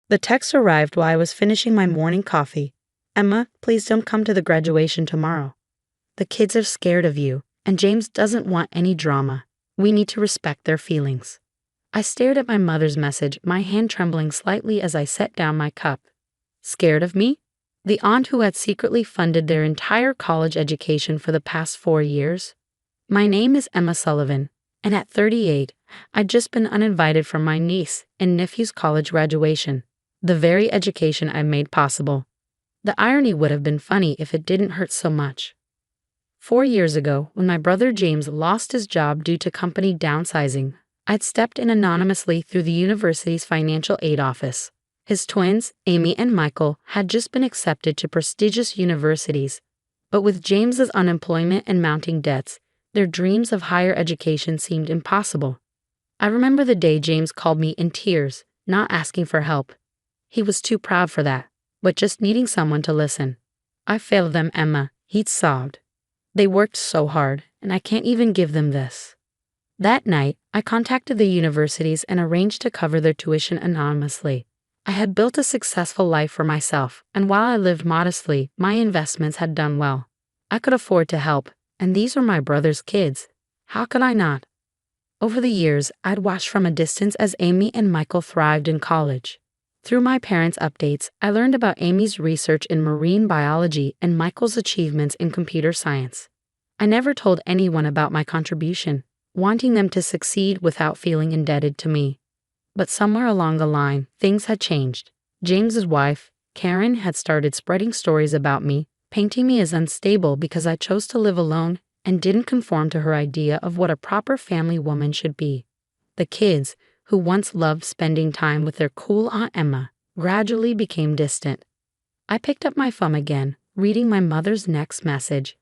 The text arrived while I was finishing my morning coffee. Emma, please don't come to the graduation tomorrow. The kids are scared of you, and James doesn't want any drama. We need to respect their feelings. I stared at my mother's message, my hand trembling slightly as I set down my cup. Scared of me? The aunt who had secretly funded their entire college education for the past 4 years? My name is Emma Sullivan, and at 38, I'd just been uninvited from my niece and nephew's college graduation, the very education I made possible. The irony would have been funny if it didn't hurt so much. 4 years ago, when my brother James lost his job due to company downsizing, I'd stepped in anonymously through the university's financial aid office. His twins, Amy and Michael, had just been accepted to prestigious universities, but with James's unemployment and mounting debts, their dreams of higher education seemed impossible. I remember the day James called me in tears, not asking for help. He was too proud for that, but just needing someone to listen. I failed them, Emma, he'd sobbed. They worked so hard, and I can't even give them this. That night, I contacted the universities and arranged to cover their tuition anonymously. I had built a successful life for myself, and while I lived modestly, my investments had done well. I could afford to help, and these were my brother's kids. How could I not? Over the years, I'd watched from a distance as Amy and Michael thrived in college. Through my parents' updates, I learned about Amy's research in marine biology and Michael's achievements in computer science. I never told anyone about my contribution, wanting them to succeed without feeling indebted to me. But somewhere along the line, things had changed. James's wife, Karen, had started spreading stories about me, painting me as unstable because I chose to live alone and didn't conform to her idea of what a proper family woman should be. The kids, who once loved spending time with their cool Aunt Emma, gradually became distant. I picked up my phone again, reading my mother's next message.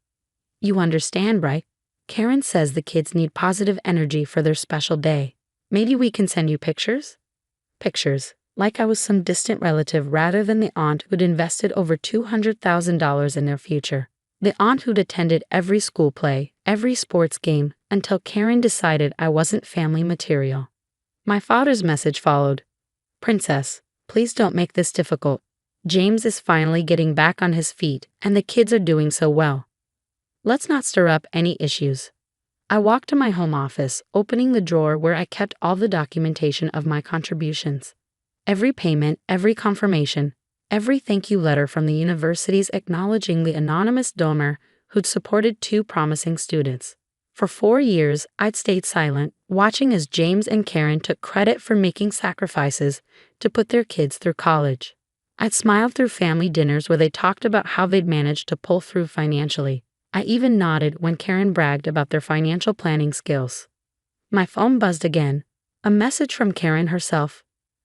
You understand, right? Karen says the kids need positive energy for their special day. Maybe we can send you pictures? Pictures, like I was some distant relative rather than the aunt who'd invested over $200,000 in their future. The aunt who'd attended every school play, every sports game, until Karen decided I wasn't family material. My father's message followed. Princess, please don't make this difficult. James is finally getting back on his feet, and the kids are doing so well. Let's not stir up any issues. I walked to my home office, opening the drawer where I kept all the documentation of my contributions. Every payment, every confirmation, every thank you letter from the universities acknowledging the anonymous donor who'd supported 2 promising students. For 4 years, I'd stayed silent, watching as James and Karen took credit for making sacrifices to put their kids through college. I'd smiled through family dinners where they talked about how they'd managed to pull through financially. I even nodded when Karen bragged about their financial planning skills. My phone buzzed again. A message from Karen herself.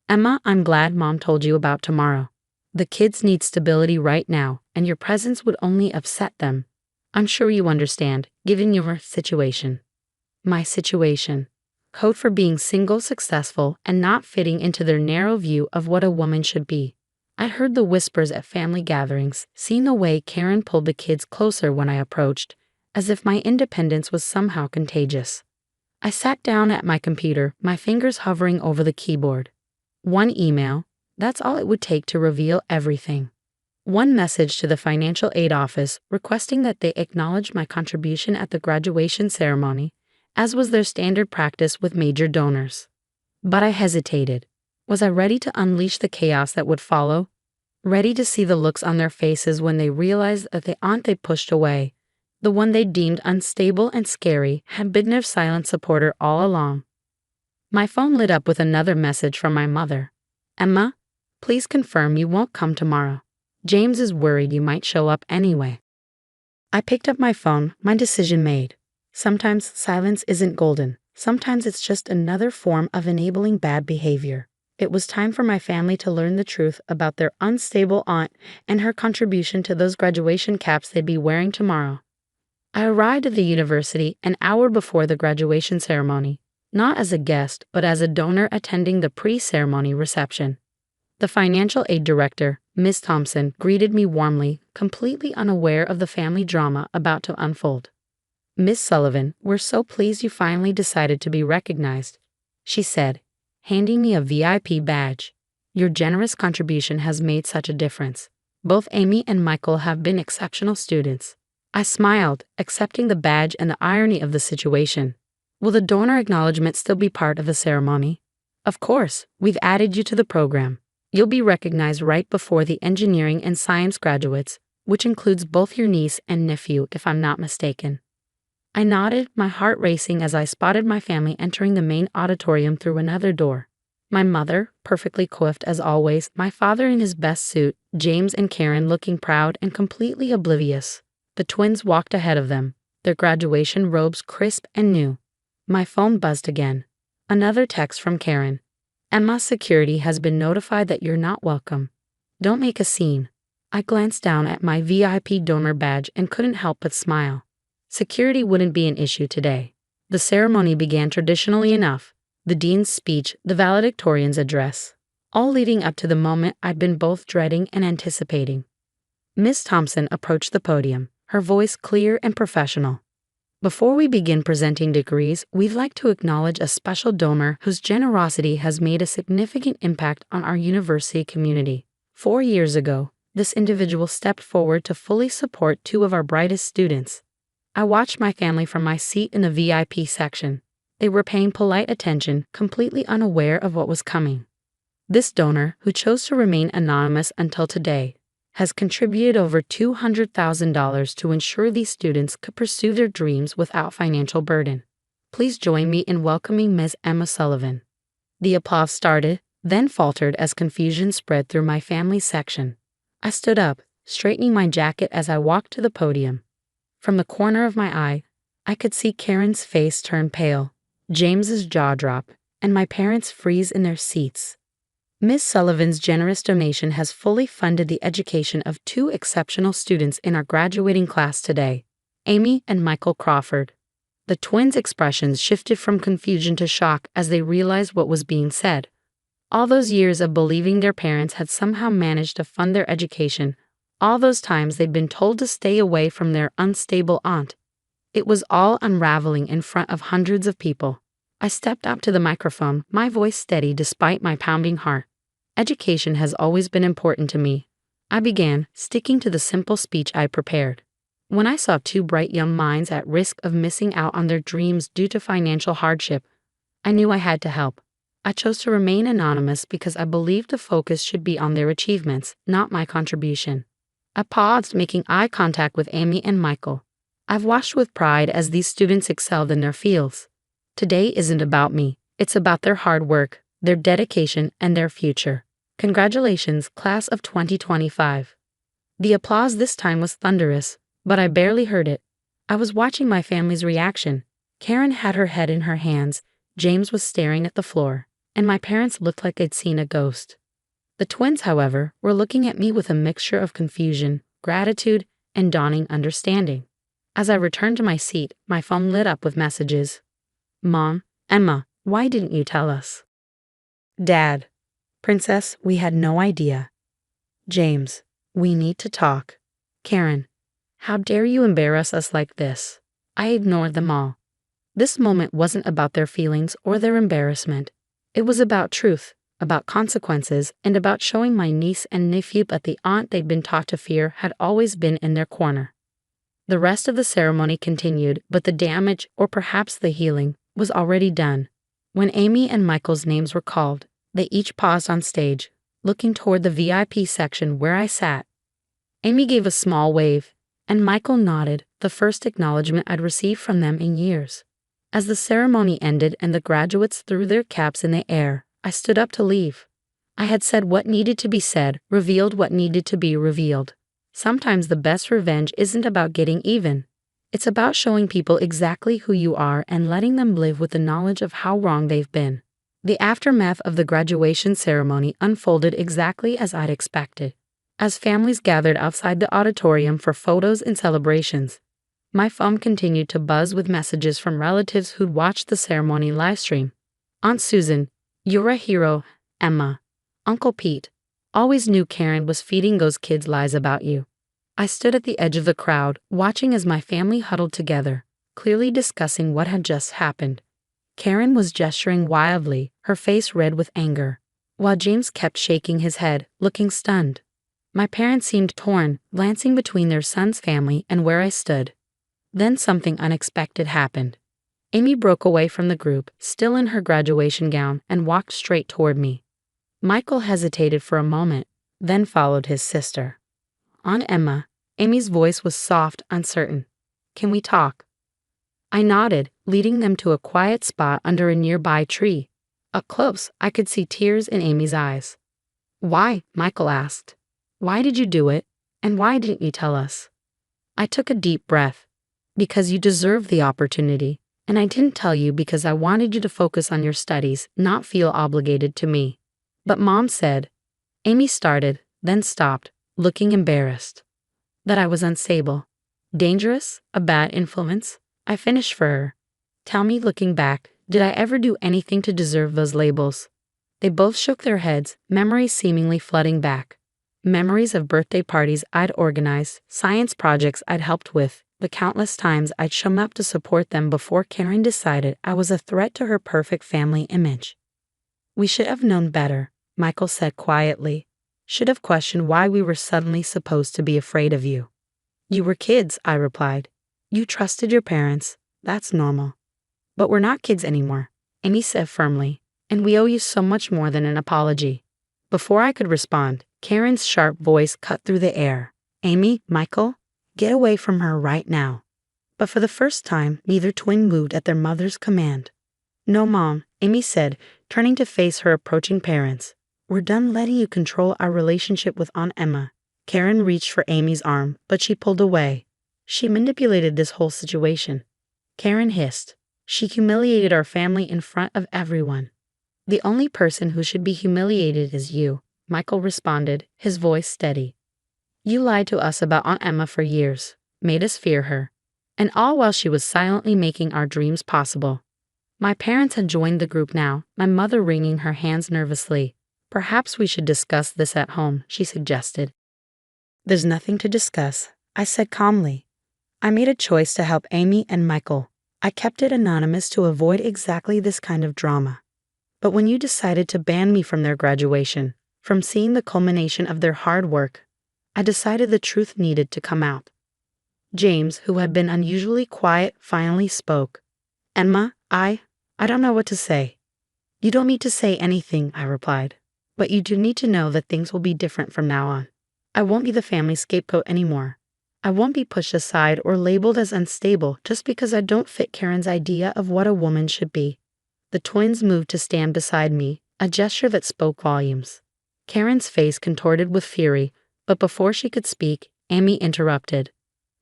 Emma, I'm glad Mom told you about tomorrow. The kids need stability right now, and your presence would only upset them. I'm sure you understand, given your situation. My situation. Code for being single, successful, and not fitting into their narrow view of what a woman should be. I heard the whispers at family gatherings, seen the way Karen pulled the kids closer when I approached, as if my independence was somehow contagious. I sat down at my computer, my fingers hovering over the keyboard. One email, that's all it would take to reveal everything. One message to the financial aid office requesting that they acknowledge my contribution at the graduation ceremony, as was their standard practice with major donors. But I hesitated. Was I ready to unleash the chaos that would follow? Ready to see the looks on their faces when they realized that the aunt they pushed away, the one they deemed unstable and scary, had been their silent supporter all along. My phone lit up with another message from my mother. Emma, please confirm you won't come tomorrow. James is worried you might show up anyway. I picked up my phone, my decision made. Sometimes silence isn't golden. Sometimes it's just another form of enabling bad behavior. It was time for my family to learn the truth about their unstable aunt and her contribution to those graduation caps they'd be wearing tomorrow. I arrived at the university an hour before the graduation ceremony, not as a guest, but as a donor attending the pre-ceremony reception. The financial aid director, Miss Thompson, greeted me warmly, completely unaware of the family drama about to unfold. Miss Sullivan, we're so pleased you finally decided to be recognized, she said, handing me a VIP badge. Your generous contribution has made such a difference. Both Amy and Michael have been exceptional students. I smiled, accepting the badge and the irony of the situation. Will the donor acknowledgement still be part of the ceremony? Of course, we've added you to the program. You'll be recognized right before the engineering and science graduates, which includes both your niece and nephew, if I'm not mistaken. I nodded, my heart racing as I spotted my family entering the main auditorium through another door. My mother, perfectly coiffed as always, my father in his best suit, James and Karen looking proud and completely oblivious. The twins walked ahead of them, their graduation robes crisp and new. My phone buzzed again. Another text from Karen. Emma, security has been notified that you're not welcome. Don't make a scene. I glanced down at my VIP donor badge and couldn't help but smile. Security wouldn't be an issue today. The ceremony began traditionally enough. The dean's speech, the valedictorian's address, all leading up to the moment I'd been both dreading and anticipating. Miss Thompson approached the podium, her voice clear and professional. Before we begin presenting degrees, we'd like to acknowledge a special donor whose generosity has made a significant impact on our university community. 4 years ago, this individual stepped forward to fully support 2 of our brightest students. I watched my family from my seat in the VIP section. They were paying polite attention, completely unaware of what was coming. This donor, who chose to remain anonymous until today, has contributed over $200,000 to ensure these students could pursue their dreams without financial burden. Please join me in welcoming Ms. Emma Sullivan. The applause started, then faltered as confusion spread through my family section. I stood up, straightening my jacket as I walked to the podium. From the corner of my eye, I could see Karen's face turn pale, James's jaw drop, and my parents freeze in their seats. Ms. Sullivan's generous donation has fully funded the education of 2 exceptional students in our graduating class today, Amy and Michael Crawford. The twins' expressions shifted from confusion to shock as they realized what was being said. All those years of believing their parents had somehow managed to fund their education, all those times they'd been told to stay away from their unstable aunt. It was all unraveling in front of hundreds of people. I stepped up to the microphone, my voice steady despite my pounding heart. Education has always been important to me. I began, sticking to the simple speech I prepared. When I saw 2 bright young minds at risk of missing out on their dreams due to financial hardship, I knew I had to help. I chose to remain anonymous because I believed the focus should be on their achievements, not my contribution. I paused, making eye contact with Amy and Michael. I've watched with pride as these students excelled in their fields. Today isn't about me, it's about their hard work, their dedication, and their future. Congratulations, class of 2025. The applause this time was thunderous, but I barely heard it. I was watching my family's reaction. Karen had her head in her hands, James was staring at the floor, and my parents looked like they'd seen a ghost. The twins, however, were looking at me with a mixture of confusion, gratitude, and dawning understanding. As I returned to my seat, my phone lit up with messages. Mom, Emma, why didn't you tell us? Dad, Princess, we had no idea. James, we need to talk. Karen, how dare you embarrass us like this? I ignored them all. This moment wasn't about their feelings or their embarrassment. It was about truth, about consequences, and about showing my niece and nephew that the aunt they'd been taught to fear had always been in their corner. The rest of the ceremony continued, but the damage, or perhaps the healing, was already done. When Amy and Michael's names were called, they each paused on stage, looking toward the VIP section where I sat. Amy gave a small wave, and Michael nodded, the first acknowledgement I'd received from them in years. As the ceremony ended and the graduates threw their caps in the air, I stood up to leave. I had said what needed to be said, revealed what needed to be revealed. Sometimes the best revenge isn't about getting even. It's about showing people exactly who you are and letting them live with the knowledge of how wrong they've been. The aftermath of the graduation ceremony unfolded exactly as I'd expected. As families gathered outside the auditorium for photos and celebrations, my phone continued to buzz with messages from relatives who'd watched the ceremony livestream. Aunt Susan, you're a hero. Emma, Uncle Pete, always knew Karen was feeding those kids lies about you. I stood at the edge of the crowd, watching as my family huddled together, clearly discussing what had just happened. Karen was gesturing wildly, her face red with anger. while James kept shaking his head, looking stunned. My parents seemed torn, glancing between their son's family and where I stood. Then something unexpected happened. Amy broke away from the group, still in her graduation gown, and walked straight toward me. Michael hesitated for a moment, then followed his sister. Aunt Emma, Amy's voice was soft, uncertain. Can we talk? I nodded, leading them to a quiet spot under a nearby tree. Up close, I could see tears in Amy's eyes. Why? Michael asked. Why did you do it? And why didn't you tell us? I took a deep breath. Because you deserve the opportunity, and I didn't tell you because I wanted you to focus on your studies, not feel obligated to me. But Mom said, Amy started, then stopped, looking embarrassed. That I was unstable, dangerous, a bad influence. I finished for her. Tell me, looking back, did I ever do anything to deserve those labels? They both shook their heads, memories seemingly flooding back. Memories of birthday parties I'd organized, science projects I'd helped with, the countless times I'd shown up to support them before Karen decided I was a threat to her perfect family image. We should have known better, Michael said quietly. Should have questioned why we were suddenly supposed to be afraid of you. You were kids, I replied. You trusted your parents. That's normal. But we're not kids anymore, Amy said firmly, and we owe you so much more than an apology. Before I could respond, Karen's sharp voice cut through the air. Amy, Michael, get away from her right now. But for the first time, neither twin moved at their mother's command. No, Mom, Amy said, turning to face her approaching parents. We're done letting you control our relationship with Aunt Emma. Karen reached for Amy's arm, but she pulled away. She manipulated this whole situation. Karen hissed. She humiliated our family in front of everyone. The only person who should be humiliated is you, Michael responded, his voice steady. You lied to us about Aunt Emma for years, made us fear her, and all while she was silently making our dreams possible. My parents had joined the group now, my mother wringing her hands nervously. Perhaps we should discuss this at home, she suggested. There's nothing to discuss, I said calmly. I made a choice to help Amy and Michael. I kept it anonymous to avoid exactly this kind of drama. But when you decided to ban me from their graduation, from seeing the culmination of their hard work, I decided the truth needed to come out. James, who had been unusually quiet, finally spoke. Emma, I don't know what to say. You don't need to say anything, I replied. But you do need to know that things will be different from now on. I won't be the family scapegoat anymore. I won't be pushed aside or labeled as unstable just because I don't fit Karen's idea of what a woman should be. The twins moved to stand beside me, a gesture that spoke volumes. Karen's face contorted with fury, but before she could speak, Amy interrupted.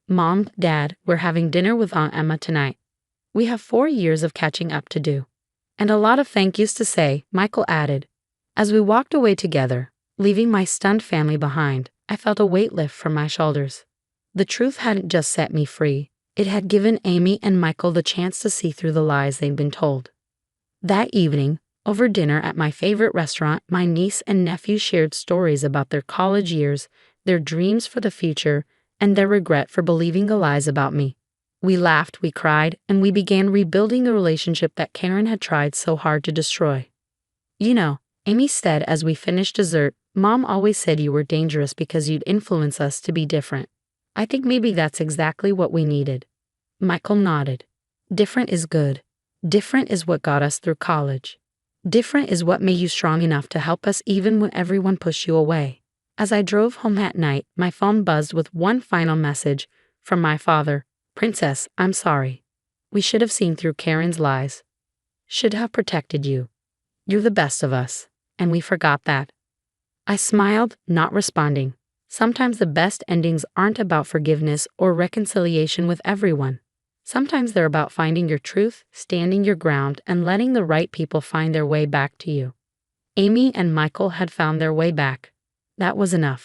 Mom, Dad, we're having dinner with Aunt Emma tonight. We have 4 years of catching up to do. And a lot of thank yous to say, Michael added. As we walked away together, leaving my stunned family behind, I felt a weight lift from my shoulders. The truth hadn't just set me free, it had given Amy and Michael the chance to see through the lies they'd been told. That evening, over dinner at my favorite restaurant, my niece and nephew shared stories about their college years, their dreams for the future, and their regret for believing the lies about me. We laughed, we cried, and we began rebuilding the relationship that Karen had tried so hard to destroy. You know, Amy said as we finished dessert, Mom always said you were dangerous because you'd influence us to be different. I think maybe that's exactly what we needed. Michael nodded. Different is good. Different is what got us through college. Different is what made you strong enough to help us even when everyone pushed you away. As I drove home that night, my phone buzzed with one final message from my father. Princess, I'm sorry. We should have seen through Karen's lies. Should have protected you. You're the best of us, and we forgot that. I smiled, not responding. Sometimes the best endings aren't about forgiveness or reconciliation with everyone. Sometimes they're about finding your truth, standing your ground, and letting the right people find their way back to you. Amy and Michael had found their way back. That was enough.